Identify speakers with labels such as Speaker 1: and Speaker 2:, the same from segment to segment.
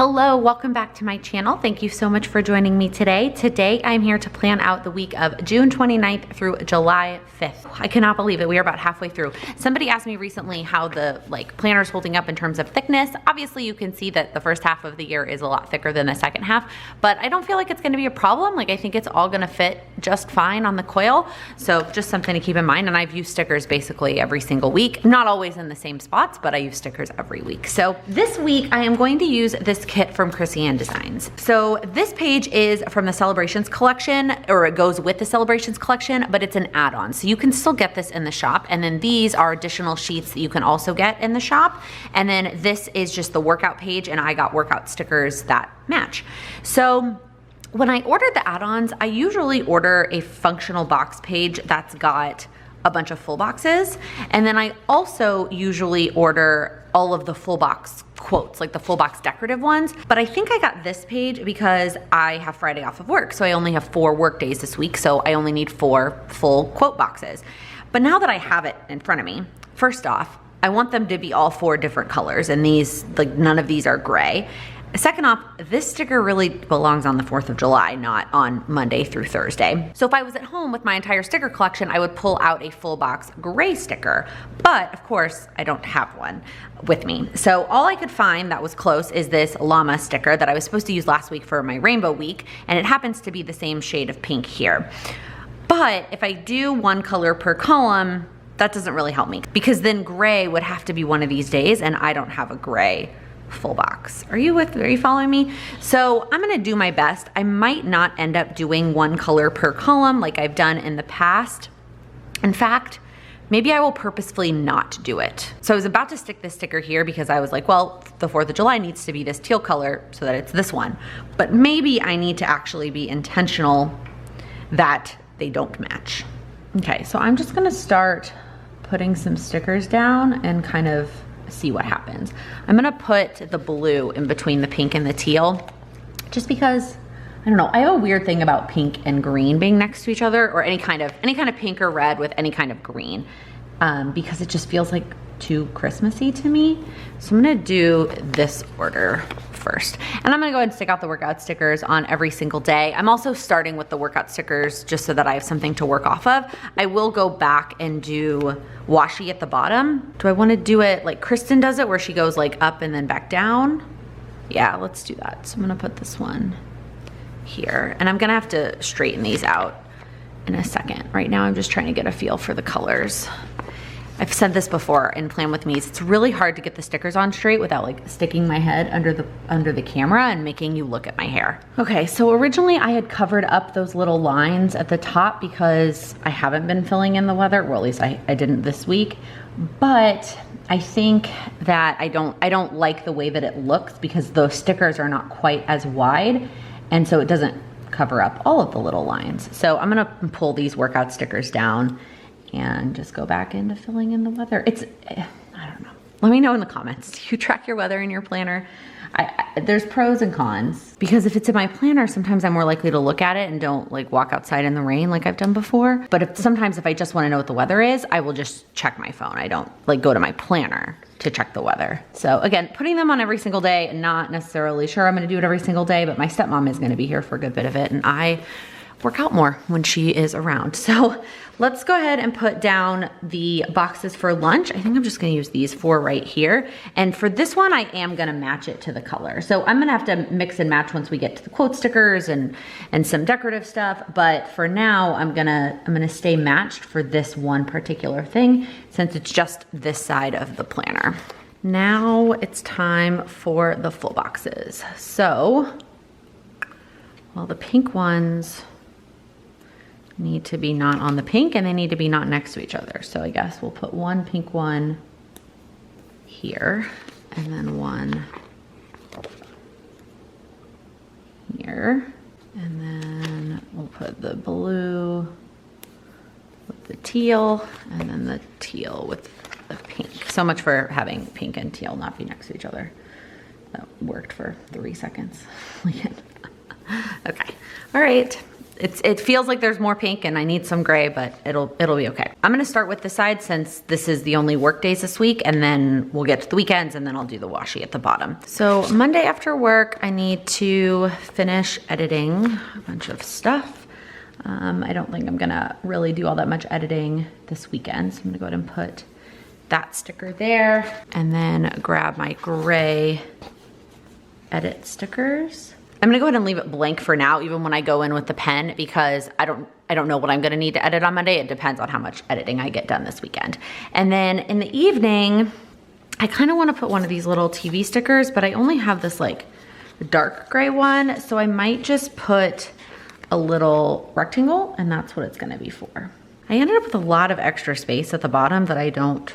Speaker 1: Hello, welcome back to my channel. Thank you so much for joining me today. Today I'm here to plan out the week of June 29th through July 5th. I cannot believe it. We are about halfway through. Somebody asked me recently how the planner's holding up in terms of thickness. Obviously you can see that the first half of the year is a lot thicker than the second half, but I don't feel like it's gonna be a problem. I think it's all gonna fit just fine on the coil. So just something to keep in mind. And I've used stickers basically every single week. Not always in the same spots, but I use stickers every week. So this week I am going to use this kit from Krissyanne Designs. So this page is from the Celebrations collection, or it goes with the Celebrations collection, but it's an add-on. So you can still get this in the shop. And then these are additional sheets that you can also get in the shop. And then this is just the workout page, and I got workout stickers that match. So when I ordered the add-ons, I usually order a functional box page that's got a bunch of full boxes. And then I also usually order all of the full box quotes, like the full box decorative ones. But I think I got this page because I have Friday off of work. So I only have 4 work days this week. So I only need 4 full quote boxes. But now that I have it in front of me, first off, I want them to be all 4 different colors, and these, none of these are gray. Second off, this sticker really belongs on the 4th of July, not on Monday through Thursday. So if I was at home with my entire sticker collection, I would pull out a full box gray sticker. But of course, I don't have one with me. So all I could find that was close is this llama sticker that I was supposed to use last week for my rainbow week. And it happens to be the same shade of pink here. But if I do 1 color per column, that doesn't really help me, because then gray would have to be one of these days, and I don't have a gray full box. Are you following me? So I'm gonna do my best. I might not end up doing 1 color per column like I've done in the past. In fact, maybe I will purposefully not do it. So I was about to stick this sticker here because I was like, well, the 4th of July needs to be this teal color so that it's this one. But maybe I need to actually be intentional that they don't match. Okay, so I'm just gonna start putting some stickers down and kind of see what happens. I'm gonna put the blue in between the pink and the teal, just because, I don't know, I have a weird thing about pink and green being next to each other, or any kind of pink or red with any kind of green, because it just feels like too Christmassy to me. So I'm gonna do this order first. And I'm gonna go ahead and stick out the workout stickers on every single day. I'm also starting with the workout stickers just so that I have something to work off of. I will go back and do washi at the bottom. Do I wanna do it like Kristen does it, where she goes up and then back down? Yeah, let's do that. So I'm gonna put this one here, and I'm gonna have to straighten these out in a second. Right now I'm just trying to get a feel for the colors. I've said this before in Plan With Me's, it's really hard to get the stickers on straight without sticking my head under the camera and making you look at my hair. Okay, so originally I had covered up those little lines at the top because I haven't been filling in the weather, well, at least I didn't this week. But I think that I don't like the way that it looks because those stickers are not quite as wide, and so it doesn't cover up all of the little lines. So I'm gonna pull these workout stickers down and just go back into filling in the weather. I don't know. Let me know in the comments. Do you track your weather in your planner? There's pros and cons, because if it's in my planner, sometimes I'm more likely to look at it and don't walk outside in the rain like I've done before. But sometimes if I just want to know what the weather is, I will just check my phone. I don't go to my planner to check the weather. So again, putting them on every single day, not necessarily sure I'm gonna do it every single day, but my stepmom is gonna be here for a good bit of it, and I work out more when she is around. So let's go ahead and put down the boxes for lunch. I think I'm just gonna use these 4 right here. And for this one, I am gonna match it to the color. So I'm gonna have to mix and match once we get to the quote stickers and some decorative stuff. But for now, I'm gonna stay matched for this one particular thing, since it's just this side of the planner. Now it's time for the full boxes. So, well, the pink ones need to be not on the pink, and they need to be not next to each other. So I guess we'll put 1 pink one here, and then 1 here. And then we'll put the blue with the teal, and then the teal with the pink. So much for having pink and teal not be next to each other. That worked for 3 seconds. Okay, all right. it feels like there's more pink and I need some gray, but it'll be okay. I'm gonna start with the side since this is the only work days this week, and then we'll get to the weekends and then I'll do the washi at the bottom. So Monday after work, I need to finish editing a bunch of stuff. I don't think I'm gonna really do all that much editing this weekend, so I'm gonna go ahead and put that sticker there and then grab my gray edit stickers. I'm gonna go ahead and leave it blank for now, even when I go in with the pen, because I don't know what I'm gonna need to edit on Monday. It depends on how much editing I get done this weekend. And then in the evening, I kind of want to put one of these little TV stickers, but I only have this like dark gray one, so I might just put a little rectangle, and that's what it's gonna be for. I ended up with a lot of extra space at the bottom that I don't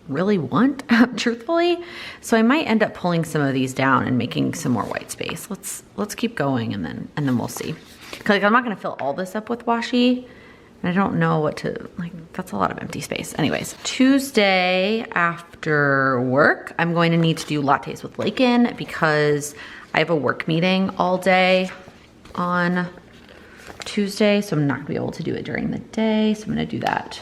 Speaker 1: really want, truthfully. So I might end up pulling some of these down and making some more white space. Let's keep going and then we'll see. Cause like, I'm not gonna fill all this up with washi, and I don't know what to, like, that's a lot of empty space. Anyways, Tuesday after work, I'm going to need to do lattes with Laken because I have a work meeting all day on Tuesday, so I'm not gonna be able to do it during the day. So I'm gonna do that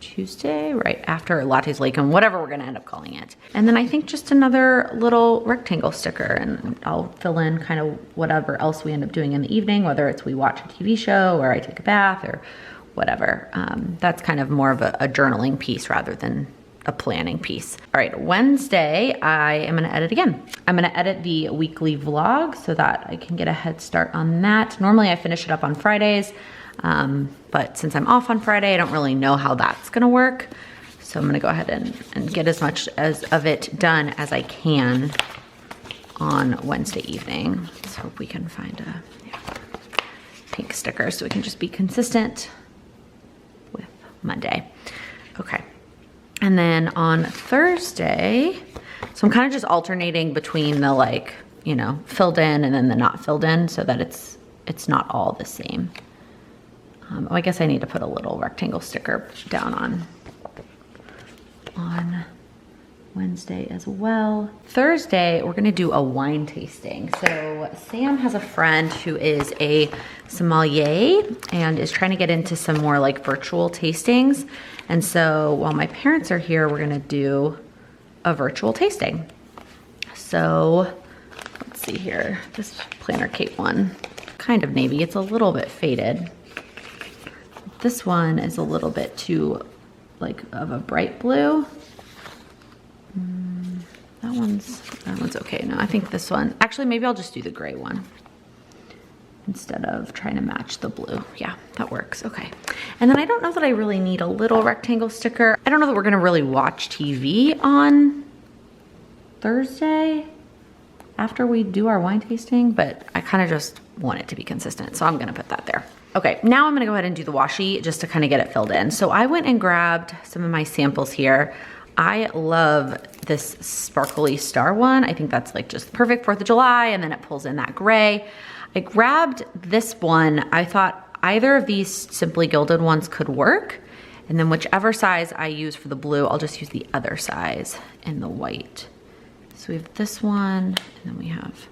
Speaker 1: Tuesday, right after lattes Laken, whatever we're gonna end up calling it. And then I think just another little rectangle sticker, and I'll fill in kind of whatever else we end up doing in the evening, whether it's we watch a TV show or I take a bath or whatever. That's kind of more of a journaling piece rather than a planning piece. All right, Wednesday, I am gonna edit again. I'm gonna edit the weekly vlog so that I can get a head start on that. Normally I finish it up on Fridays, but since I'm off on Friday, I don't really know how that's gonna work. So I'm gonna go ahead and get as much of it done as I can on Wednesday evening. Let's hope we can find a pink sticker so we can just be consistent with Monday. Okay. And then on Thursday, so I'm kind of just alternating between the like, you know, filled in and then the not filled in so that it's not all the same. I guess I need to put a little rectangle sticker down on Wednesday as well. Thursday, we're gonna do a wine tasting. So Sam has a friend who is a sommelier and is trying to get into some more like virtual tastings. And so while my parents are here, we're gonna do a virtual tasting. So let's see here, this Planner Kate one, kind of navy, it's a little bit faded. This one is a little bit too like of a bright blue. That one's okay. No, I think this one, actually maybe I'll just do the gray one instead of trying to match the blue. Yeah, that works, okay. And then I don't know that I really need a little rectangle sticker. I don't know that we're gonna really watch TV on Thursday after we do our wine tasting, but I kind of just want it to be consistent, so I'm gonna put that there. Okay, now I'm gonna go ahead and do the washi just to kind of get it filled in. So I went and grabbed some of my samples here. I love this sparkly star one. I think that's like just perfect 4th of July, and then it pulls in that gray. I grabbed this one. I thought either of these Simply Gilded ones could work, and then whichever size I use for the blue, I'll just use the other size in the white. So we have this one, and then we have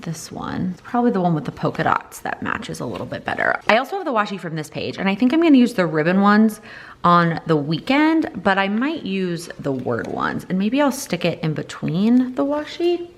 Speaker 1: this one. It's probably the one with the polka dots that matches a little bit better. I also have the washi from this page, and I think I'm gonna use the ribbon ones on the weekend, but I might use the word ones, and maybe I'll stick it in between the washi,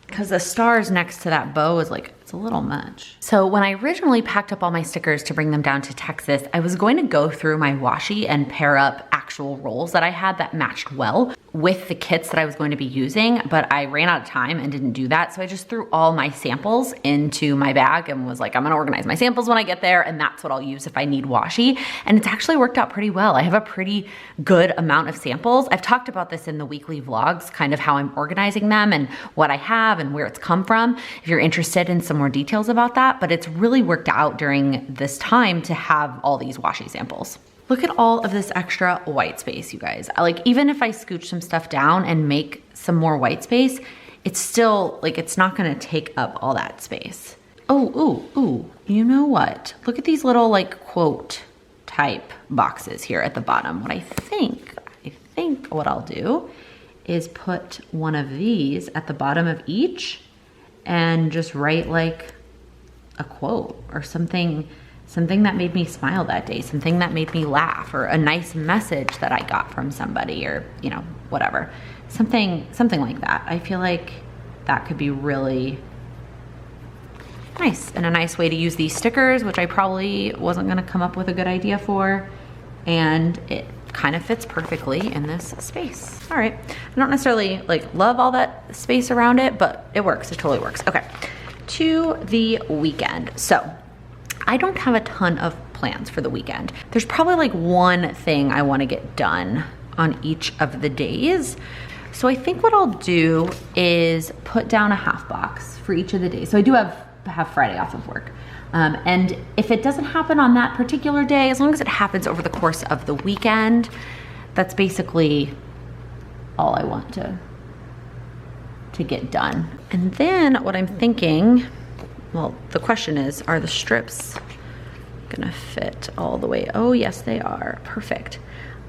Speaker 1: because the stars next to that bow is like, it's a little much. So when I originally packed up all my stickers to bring them down to Texas, I was going to go through my washi and pair up actual rolls that I had that matched well with the kits that I was going to be using, but I ran out of time and didn't do that. So I just threw all my samples into my bag and was like, I'm gonna organize my samples when I get there, and that's what I'll use if I need washi. And it's actually worked out pretty well. I have a pretty good amount of samples. I've talked about this in the weekly vlogs, kind of how I'm organizing them and what I have and where it's come from, if you're interested in some more details about that. But it's really worked out during this time to have all these washi samples. Look at all of this extra white space, you guys. Like, even if I scooch some stuff down and make some more white space, it's still, like, it's not gonna take up all that space. Oh, ooh, you know what? Look at these little, like, quote type boxes here at the bottom. What I think what I'll do is put one of these at the bottom of each, and just write like a quote or something that made me smile that day, something that made me laugh, or a nice message that I got from somebody, or, you know, whatever. Something like that. I feel like that could be really nice, and a nice way to use these stickers, which I probably wasn't gonna come up with a good idea for, and it kind of fits perfectly in this space. All right, I don't necessarily like love all that space around it, but it works, it totally works. Okay, to the weekend. So I don't have a ton of plans for the weekend. There's probably like one thing I wanna get done on each of the days. So I think what I'll do is put down a half box for each of the days. So I do have Friday off of work. And if it doesn't happen on that particular day, as long as it happens over the course of the weekend, that's basically all I want to get done. And then what I'm thinking, well, the question is, are the strips gonna fit all the way? Oh yes, they are, perfect.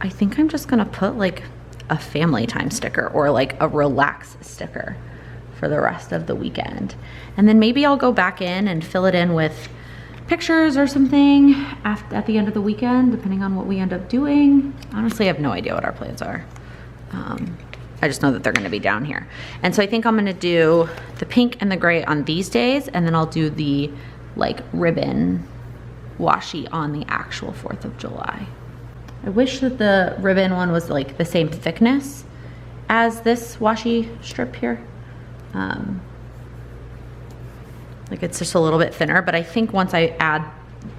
Speaker 1: I think I'm just gonna put like a family time sticker or like a relax sticker for the rest of the weekend. And then maybe I'll go back in and fill it in with pictures or something at the end of the weekend, depending on what we end up doing. Honestly, I have no idea what our plans are. I just know that they're gonna be down here. And so I think I'm gonna do the pink and the gray on these days, and then I'll do the like ribbon washi on the actual 4th of July. I wish that the ribbon one was like the same thickness as this washi strip here. Like it's just a little bit thinner, but I think once I add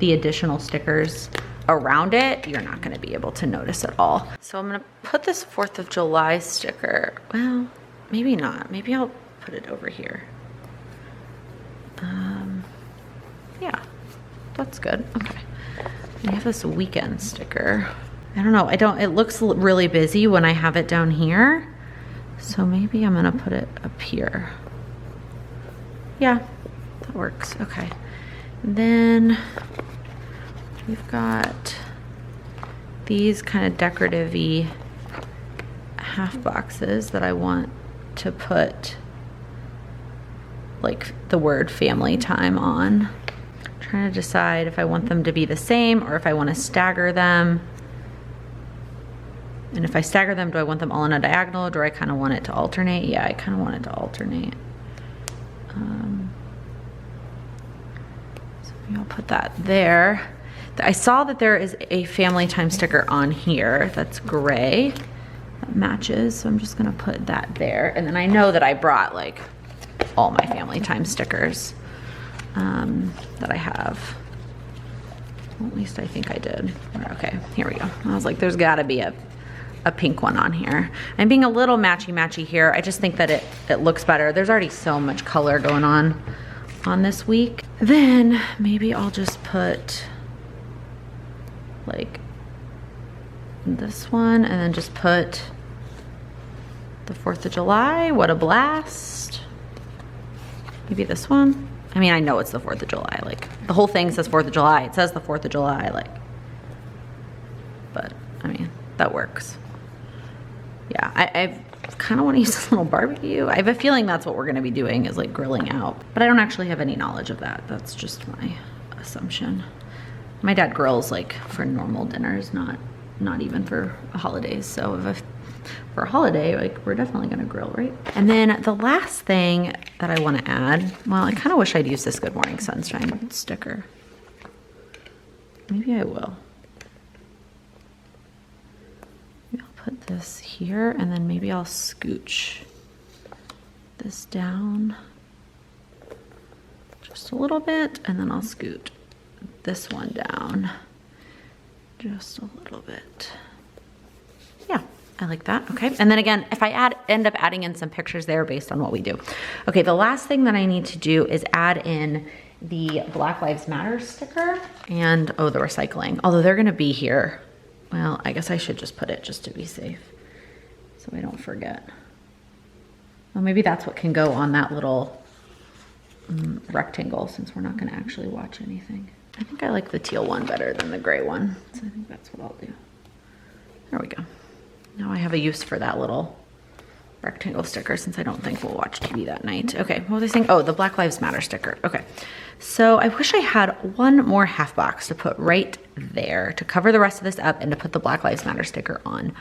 Speaker 1: the additional stickers around it, you're not gonna be able to notice at all. So I'm gonna put this 4th of July sticker, well, maybe not. Maybe I'll put it over here. Yeah, that's good, okay. I have this weekend sticker. I don't know, it looks really busy when I have it down here. So maybe I'm gonna put it up here. Yeah, that works, okay. And then we've got these kind of decorative-y half boxes that I want to put like the word family time on. I'm trying to decide if I want them to be the same or if I want to stagger them. And if I stagger them, do I want them all in a diagonal, or do I kind of want it to alternate? Yeah, I kind of want it to alternate. So maybe I'll put that there. I saw that there is a family time sticker on here that's gray that matches, so I'm just gonna put that there. And then I know that I brought like all my family time stickers that I have. Well, at least I think I did. Okay, here we go. I was like, there's gotta be a pink one on here. I'm being a little matchy here. I just think that it looks better. There's already so much color going on this week. Then maybe I'll just put like this one, and then just put the 4th of July, what a blast. Maybe this one. I mean, I know it's the 4th of July, like the whole thing says 4th of July. It says the 4th of July, like, but I mean, that works. Yeah, I kind of want to use this little barbecue. I have a feeling that's what we're gonna be doing, is like grilling out, but I don't actually have any knowledge of that. That's just my assumption. My dad grills like for normal dinners, not even for holidays. So if for a holiday, like we're definitely gonna grill, right? And then the last thing that I wanna add, well, I kind of wish I'd use this Good Morning Sunshine sticker. Maybe I will. Maybe I'll put this here, and then maybe I'll scooch this down just a little bit, and then I'll scoot this one down just a little bit. Yeah, I like that. Okay, and then again, if I end up adding in some pictures there based on what we do. Okay, the last thing that I need to do is add in the Black Lives Matter sticker and, oh, the recycling. Although they're gonna be here. Well, I guess I should just put it just to be safe so I don't forget. Well, maybe that's what can go on that little rectangle, since we're not gonna actually watch anything. I think I like the teal one better than the gray one, so I think that's what I'll do. There we go. Now I have a use for that little rectangle sticker since I don't think we'll watch TV that night. Okay, what was I saying? Oh, the Black Lives Matter sticker. Okay, so I wish I had one more half box to put right there to cover the rest of this up and to put the Black Lives Matter sticker on.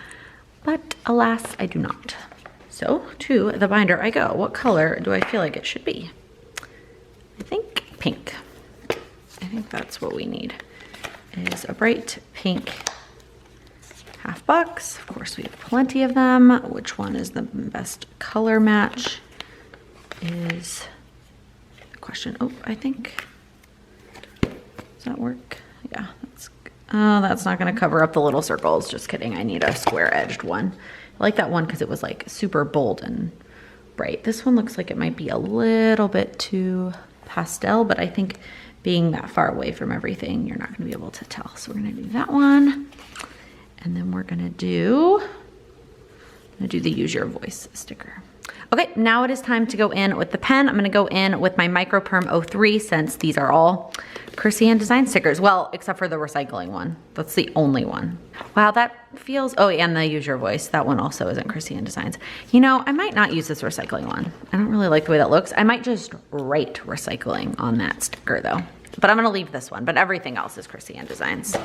Speaker 1: But alas, I do not. So to the binder I go. What color do I feel like it should be? I think pink. I think that's what we need, is a bright pink half box. Of course, we have plenty of them. Which one is the best color match is the question. Oh, I think, does that work? Yeah, that's not gonna cover up the little circles. Just kidding, I need a square edged one. I like that one because it was like super bold and bright. This one looks like it might be a little bit too pastel, but I think being that far away from everything, you're not gonna be able to tell. So we're gonna do that one. And then we're gonna do the use your voice sticker. Okay, now it is time to go in with the pen. I'm gonna go in with my Micro Perm 03 since these are all Krissyanne design stickers. Well, except for the recycling one. That's the only one. Wow, that feels, oh, and the use your voice. That one also isn't Krissyanne Designs. You know, I might not use this recycling one. I don't really like the way that looks. I might just write recycling on that sticker though. But I'm gonna leave this one, but everything else is Krissyanne Designs.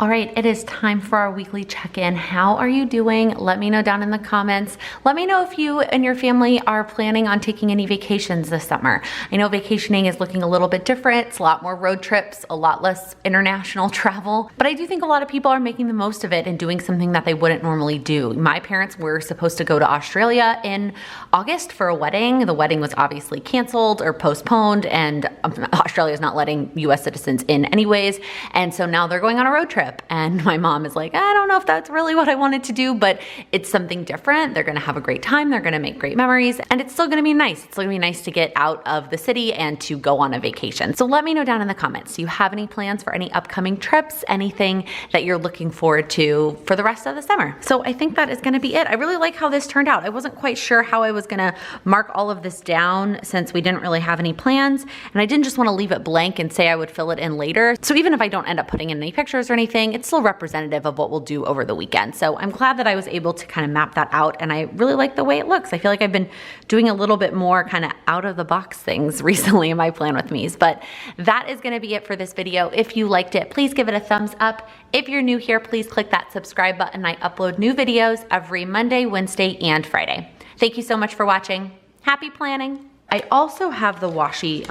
Speaker 1: All right, it is time for our weekly check-in. How are you doing? Let me know down in the comments. Let me know if you and your family are planning on taking any vacations this summer. I know vacationing is looking a little bit different. It's a lot more road trips, a lot less international travel, but I do think a lot of people are making the most of it and doing something that they wouldn't normally do. My parents were supposed to go to Australia in August for a wedding. The wedding was obviously canceled or postponed, and Australia is not letting US citizens in anyways, and so now they're going on a road trip. And my mom is like, I don't know if that's really what I wanted to do, but it's something different. They're gonna have a great time. They're gonna make great memories, and it's still gonna be nice. It's still gonna be nice to get out of the city and to go on a vacation. So let me know down in the comments. Do you have any plans for any upcoming trips? Anything that you're looking forward to for the rest of the summer? So I think that is gonna be it. I really like how this turned out. I wasn't quite sure how I was gonna mark all of this down since we didn't really have any plans, and I didn't just wanna leave it blank and say I would fill it in later. So even if I don't end up putting in any pictures or anything, it's still representative of what we'll do over the weekend. So I'm glad that I was able to kind of map that out, and I really like the way it looks. I feel like I've been doing a little bit more kind of out of the box things recently in my Plan with Me's, but that is gonna be it for this video. If you liked it, please give it a thumbs up. If you're new here, please click that subscribe button. I upload new videos every Monday, Wednesday, and Friday. Thank you so much for watching. Happy planning. I also have the washi.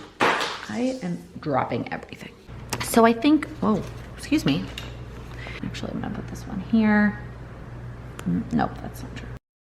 Speaker 1: I am dropping everything. So I think, oh, excuse me. Actually, I'm gonna put this one here. Nope, that's not true.